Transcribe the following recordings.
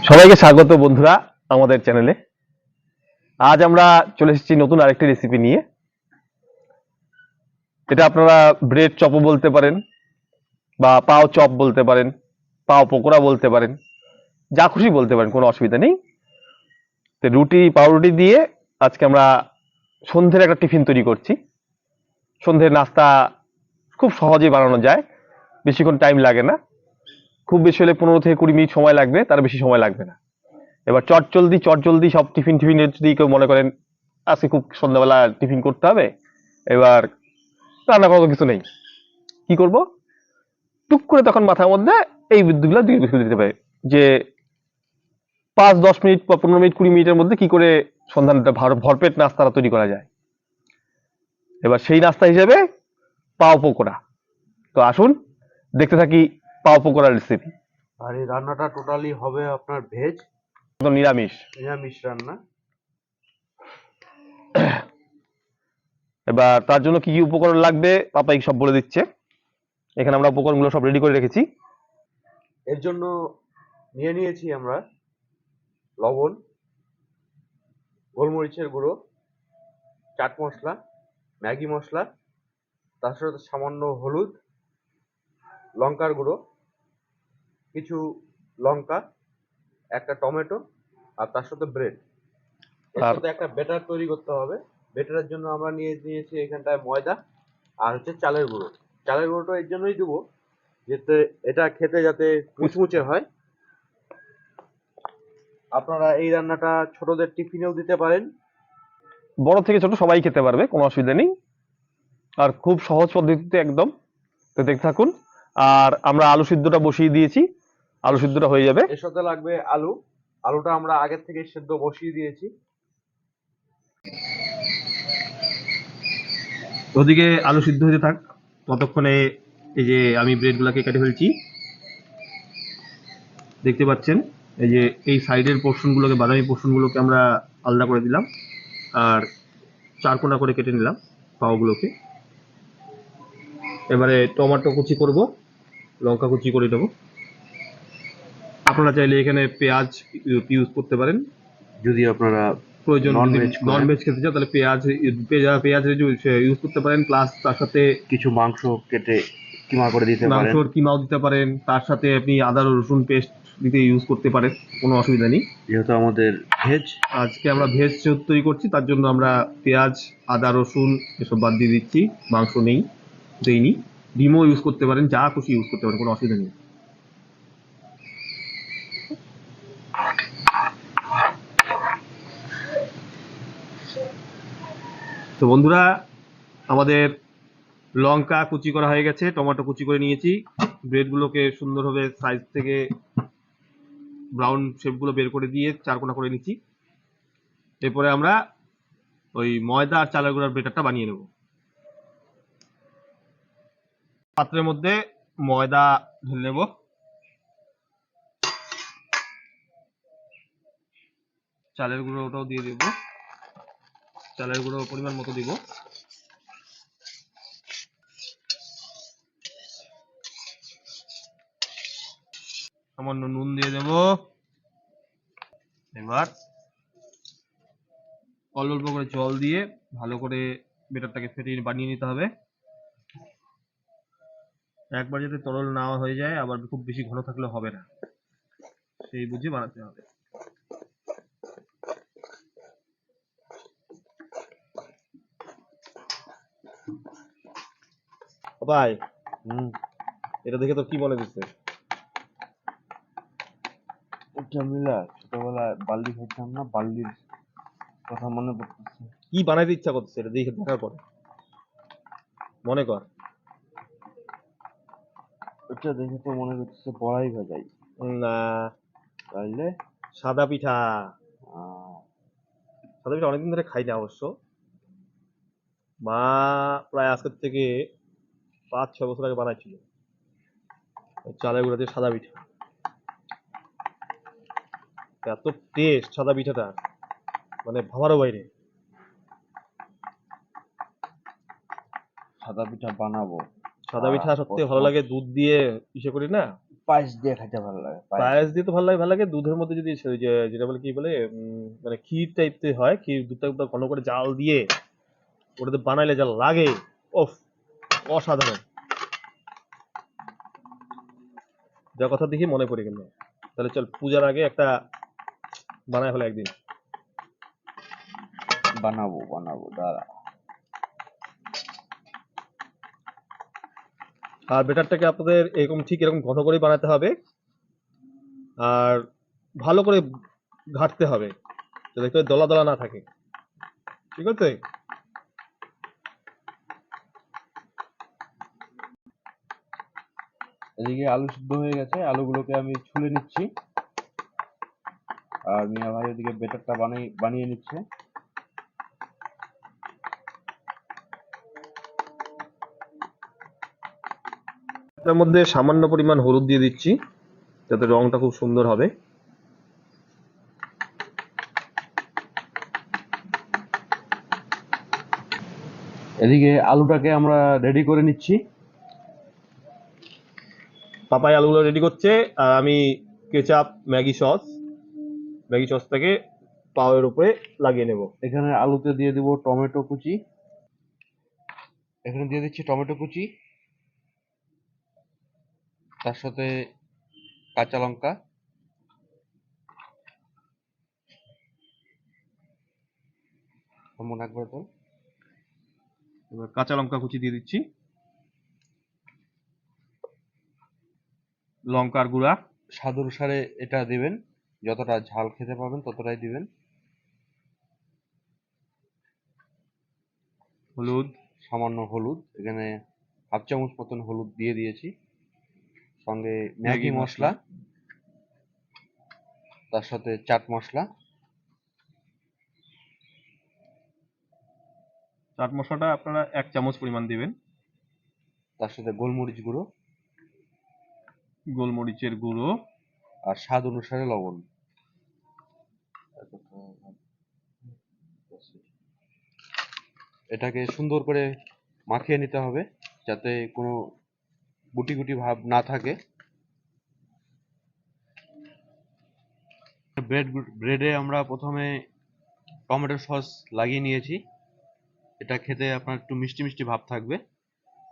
সবাইকে স্বাগত বন্ধুরা আমাদের চ্যানেলে। আজ আমরা চলে এসেছি নতুন আরেকটি রেসিপি নিয়ে। এটা আপনারা ব্রেড চপও বলতে পারেন বা পাও চপ বলতে পারেন, পাও পকোড়া বলতে পারেন, যা খুশি বলতে পারেন, কোনো অসুবিধা নেই। তো পাউরুটি দিয়ে আজকে আমরা সন্ধ্যের একটা টিফিন তৈরি করছি। সন্ধ্যের নাস্তা খুব সহজেই বানানো যায়, বেশিক্ষণ টাইম লাগে না। খুব বেশি হলে 15 থেকে 20 মিনিট সময় লাগবে, তার বেশি সময় লাগবে না। এবার চটজলদি সব টিফিনের যদি কেউ মনে করেন আজকে খুব সন্ধ্যাবেলা টিফিন করতে হবে, এবার রান্না করার কিছু নেই, কি করব? টুক করে তখন মাথার মধ্যে এই বুদ্ধিগুলো দিতে পারে যে 5-10 মিনিট বা 15 মিনিট 20 মিনিটের মধ্যে কি করে সন্ধানটা ভরপেট নাস্তাটা তৈরি করা যায়। এবার সেই নাস্তা হিসেবে পাও পকোড়া। তো আসুন দেখতে থাকি পাও পকোড়ার রেসিপি। আর এই রান্নাটা টোটালি হবে আপনার ভেজ, একদম নিরামিষ। নিরামিষ রান্না। এবার তার জন্য কি কি উপকরণ লাগবে পাপাই সব বলে দিচ্ছে। এখানে আমরা উপকরণগুলো সব রেডি করে রেখেছি। এর জন্য নিয়েছি আমরা লবণ, গোলমরিচের গুঁড়ো, চাট মশলা, ম্যাগি মশলা, তার সাথে সামান্য হলুদ, লঙ্কার গুঁড়ো, কিছু লঙ্কা, একটা টমেটো, আর তার সাথে ব্রেড। এর আর সাথে একটা ব্যাটার তৈরি করতে হবে। ব্যাটারের জন্য আমরা নিয়েছি এখানটায় ময়দা আর হচ্ছে চালের গুঁড়ো। চালের গুঁড়োটা এর জন্যই দেবো যাতে এটা খেতে যাতে মুচমুচে হয়। আপনারা এই রান্নাটা ছোটদের টিফিনেও দিতে পারেন। বড় থেকে ছোট সবাই খেতে পারবে, কোনো অসুবিধা নেই। আর খুব সহজ পদ্ধতিতে একদম। তো দেখতে থাকুন। আর আমরা আলু সিদ্ধটা বসিয়ে দিয়েছি, আলু সিদ্ধটা হয়ে যাবে। এর সাথে লাগবে আলু। আলুটা আমরা আগের থেকে সেদ্ধ বসিয়ে দিয়েছি। ওদিকে আলু সিদ্ধ হতে থাক, ততক্ষণে এই যে আমি ব্রেডগুলোকে কেটে ফেলছি। দেখতে পাচ্ছেন এই যে এই সাইডের পোর্শনগুলোকে, বাদামি পোর্শনগুলোকে আমরা আলাদা করে দিলাম, আর চারকোনা করে কেটে নিলাম পাওগুলোকে। এবারে টমেটো কুচি করব, লঙ্কা কুচি করে দেবো। আপনারা চাইলে এখানে পেঁয়াজ ইউজ করতে পারেন, যদি আপনারা প্রয়োজন নন যদি ভেজ নন ভেজ খেতে চান তাহলে পেঁয়াজ ইউজ করতে পারেন। প্লাস তার সাথে কিছু মাংস কেটে কিমা করে দিতে পারেন। মাংসর কিমাও দিতে পারেন, তার সাথে আপনি আদা রসুন পেস্ট দিতে ইউজ করতে পারেন, কোনো অসুবিধা নেই। যেহেতু আমাদের ভেজ, আজকে আমরা ভেজ তৈরি করছি, তার জন্য আমরা পেঁয়াজ, আদা রসুন এসব বাদ দিয়ে দিচ্ছি। মাংস নেই, দেইনি। ডিমও ইউজ করতে পারেন, যা খুশি ইউজ করতে পারেন, কোনো অসুবিধা নেই। তো বন্ধুরা, আমাদের লঙ্কা কুচি করা হয়ে গেছে, টমেটো কুচি করে নিয়েছি, ব্রেডগুলোকে সুন্দরভাবে সাইজ থেকে ব্রাউন শেপগুলো বের করে দিয়ে চারকোনা করে নিচ্ছি। এরপরে আমরা ওই ময়দা আর চালের গুঁড়ার ব্যাটারটা বানিয়ে নেব। পাত্রের মধ্যে ময়দা ঢেলে নেব, চালের গুঁড়োটাও দিয়ে দেব, চালের গুঁড়ো পরিমাণ মতো দিব, সামান্য নুন দিয়ে দেব। এবার অল্প অল্প করে জল দিয়ে ভালো করে ব্যাটারটাকে ফেটিয়ে বানিয়ে নিতে হবে। একবার যাতে তরল না হয়ে যায়, আবার খুব বেশি ঘন থাকলে হবে না, সেই বুঝে বানাতে হবে। ভাই, এটা দেখে তো কি মনে দিচ্ছে? এটা মিলা ছোটবেলায় বাল্লি খেতাম না, বাল্লির কথা মনে পড়তেছে। কি বানাইতে ইচ্ছা করছে এটা দেখে, দেখার পরে মনে কর। এটা দেখে তো মনে করতেছে বড়াই ভাজাই। না, তাইলে সাদা পিঠা। আহ, সাদা পিঠা অনেকদিন ধরে খাই না অবশ্য। মা প্রায় আজকের থেকে 5-6 বছর আগে বানাইছিল ওই চালের গুঁড়া দিয়ে সাদা পিঠা। এত টেস্ট সাদা পিঠাটা, মানে ভাবারও বাইরে। সাদা পিঠা বানাবো। সাদা পিঠা সবথেকে ভালো লাগে দুধ দিয়ে ইসে করি না, পায়েস দিয়ে খেতে ভালো লাগে, পায়েস। পায়েস দিয়ে তো ভালো লাগে, দুধের মধ্যে যদি ওই যে যেটা বলে কি বলে মানে ক্ষীর টাইপের হয়, ক্ষীর দুধটা একদম ঘন করে জাল দিয়ে ওটাতে বানাইলে যা লাগে, ওফ, অসাধারণ। যা কথা দেখি মনে পড়ে গেল, তাহলে চল পূজার আগে একটা বানায় ফেলে একদিন। বানাবো বানাবো, দাঁড়া। আর বেটারটাকে আপনাদের এরকম ঠিক এরকম ঘন করে বানাতে হবে, আর ভালো করে ঘাটতে হবে যাতে করে দলা দলা না থাকে, ঠিক আছে? এদিকে আলু সিদ্ধ হয়ে গেছে, আলুগুলোকে আমি ছুলে নিচ্ছি, আর মিয়া ভাই ওদিকে বেটারটা বানিয়ে নিচ্ছে। তার মধ্যে সামান্য পরিমাণ হলুদ দিয়ে দিচ্ছি যাতে রংটা খুব সুন্দর হবে। এদিকে আলুটাকে আমরা রেডি করে নিচ্ছি। পাপাই আলুগুলো রেডি করছে, আর আমি কেচাপ ম্যাগি সসটাকে পাওয়ের উপরে লাগিয়ে নেব। এখানে আলুতে দিয়ে দিব টমেটো কুচি, এখানে দিয়ে দিচ্ছি টমেটো কুচি, তার সাথে কাঁচা লঙ্কা, মনে একবার তো, এবার কাঁচা লঙ্কা কুচি দিয়ে দিচ্ছি, লঙ্কার গুঁড়া, স্বাদ অনুসারে এটা দিবেন, যতটা ঝাল খেতে পাবেন ততটাই দিবেন। হলুদ, সামান্য হলুদ, এখানে হাফ চামচ মতন হলুদ দিয়ে দিয়েছি, সঙ্গে ম্যাগি মশলা, তার সাথে চাট মশলা, চাট মশলাটা আপনারা 1 চামচ পরিমাণ দিবেন, তার সাথে গোলমরিচ গুঁড়ো, গোলমরিচের গুঁড়ো, আর স্বাদ অনুসারে লবণ। এটাকে সুন্দর করে মাখিয়ে নিতে হবে যাতে কোনো গুটি গুটি ভাব না থাকে। ব্রেডে আমরা প্রথমে টমেটো সস লাগিয়ে নিয়েছি, এটা খেতে আপনার একটু মিষ্টি মিষ্টি ভাব থাকবে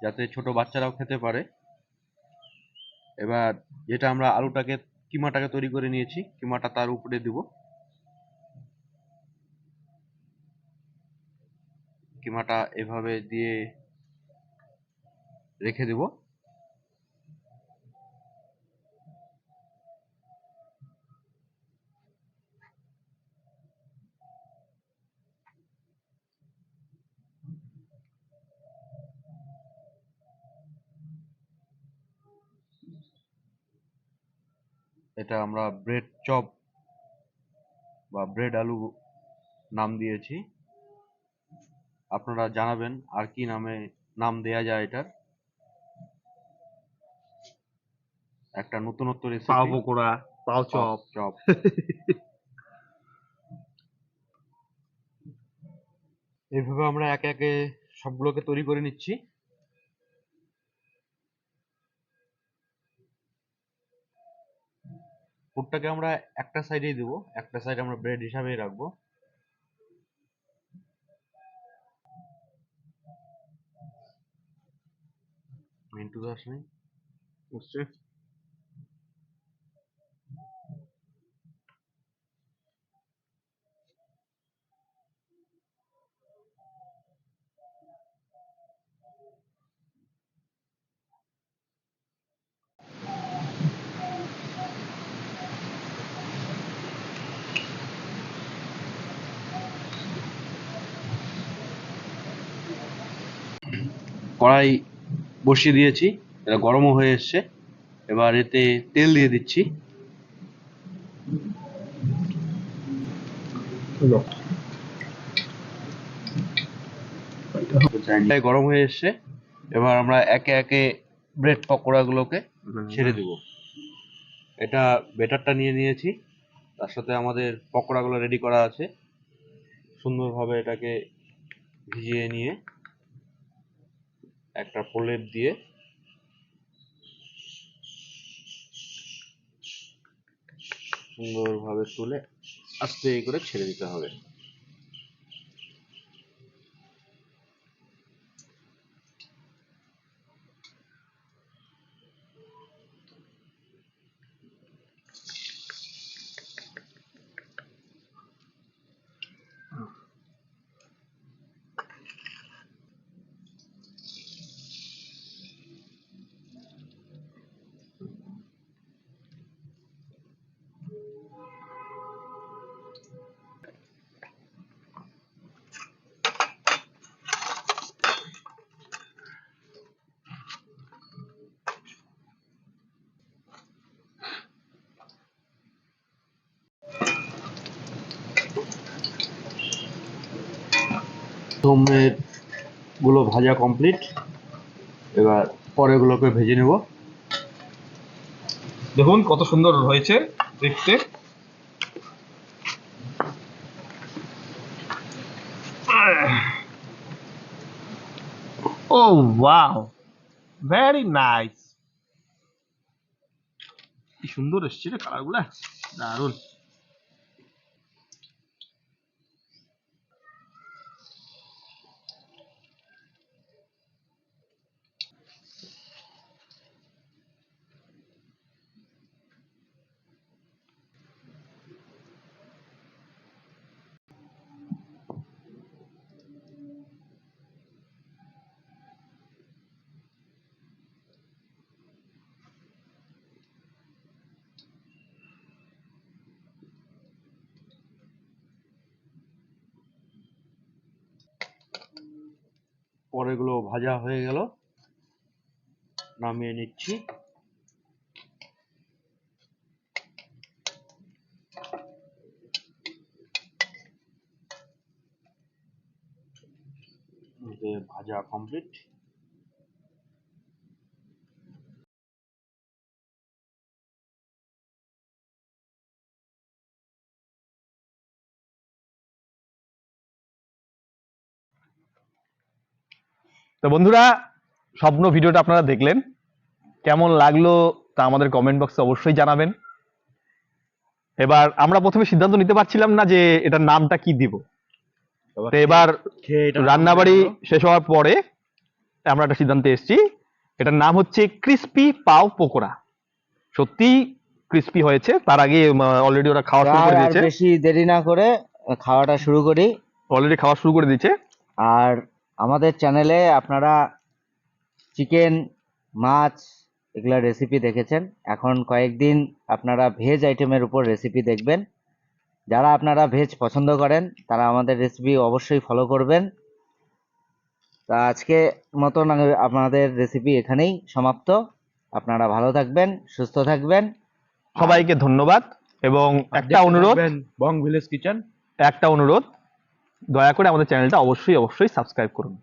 যাতে ছোট বাচ্চারাও খেতে পারে। এবার যেটা আমরা কিমাটাকে তৈরি করে নিয়েছি, কিমাটা তার উপরে দিব, কিমাটা এভাবে দিয়ে রেখে দেব। এটা আমরা ব্রেড চপ বা ব্রেড আলু নাম দিয়েছি, আপনারা জানাবেন আর কি নাম দেয়া যায় এটার। একটা নতুনত্ব পাও রেসিপি, পকোড়া, পাও চপ। চপ। এইভাবে আমরা একে একে সবগুলোকে তৈরি করে নিচ্ছি। পুরটাকে আমরা একটা সাইডেই দেবো, একটা সাইড আমরা ব্রেড হিসাবেই রাখবো। মিন্টু দাস নেই, বুঝছে? কড়াই বসিয়ে দিয়েছি, এটা গরমও হয়ে এসছে, এবার এতে তেল দিয়ে দিচ্ছি। গরম হয়ে এসছে, এবার আমরা একে একে ব্রেড পকোড়াগুলোকে ছেড়ে দেব। এটা বেটারটা নিয়ে নিয়েছি, তার সাথে আমাদের পকোড়াগুলো রেডি করা আছে, সুন্দরভাবে এটাকে ভিজিয়ে নিয়ে একটা প্রলেপ দিয়ে সুন্দরভাবে তুলে আস্তে করে ছেড়ে দিতে হবে। প্রথমের গুলো ভাজা কমপ্লিট, এবার পরেরগুলোকে ভেজে নেব। দেখুন কত সুন্দর হয়েছে দেখতে। ও ওয়াও, ভেরি নাইস। কি সুন্দর এসছে রে কালারগুলা, দারুণ। পরেরগুলো ভাজা হয়ে গেল, নামিয়ে নিচ্ছি। ভাজা কমপ্লিট। তো বন্ধুরা, স্বপ্ন ভিডিওটা আপনারা দেখলেন, কেমন লাগলো তা আমাদের কমেন্ট বক্সে অবশ্যই জানাবেন। এবার আমরা প্রথমে সিদ্ধান্ত নিতে পারছিলাম না যে এটার নামটা কি দিব। তো এবার রান্নাবাড়ি শেষ হওয়ার পরে আমরা একটা সিদ্ধান্তে এসেছি, এটার নাম হচ্ছে ক্রিস্পি পাও পকোড়া। সত্যি ক্রিস্পি হয়েছে, তার আগে অলরেডি ওরা খাওয়া শুরু করে দিয়েছে। বেশি দেরি না করে খাওয়াটা শুরু করি। অলরেডি খাওয়া শুরু করে দিয়েছে। আর আমাদের চ্যানেলে আপনারা চিকেন, মাছ এগুলা রেসিপি দেখেছেন, এখন কয়েকদিন আপনারা ভেজ আইটেমের উপর রেসিপি দেখবেন। যারা আপনারা ভেজ পছন্দ করেন তারা আমাদের রেসিপি অবশ্যই ফলো করবেন। তা আজকে মতন আমাদের রেসিপি এখানেই সমাপ্ত। আপনারা ভালো থাকবেন, সুস্থ থাকবেন। সবাইকে ধন্যবাদ। এবং একটা অনুরোধ, বং ভিলেজ কিচেন, একটা অনুরোধ, দয়া করে আমাদের চ্যানেলটা অবশ্যই অবশ্যই সাবস্ক্রাইব করুন।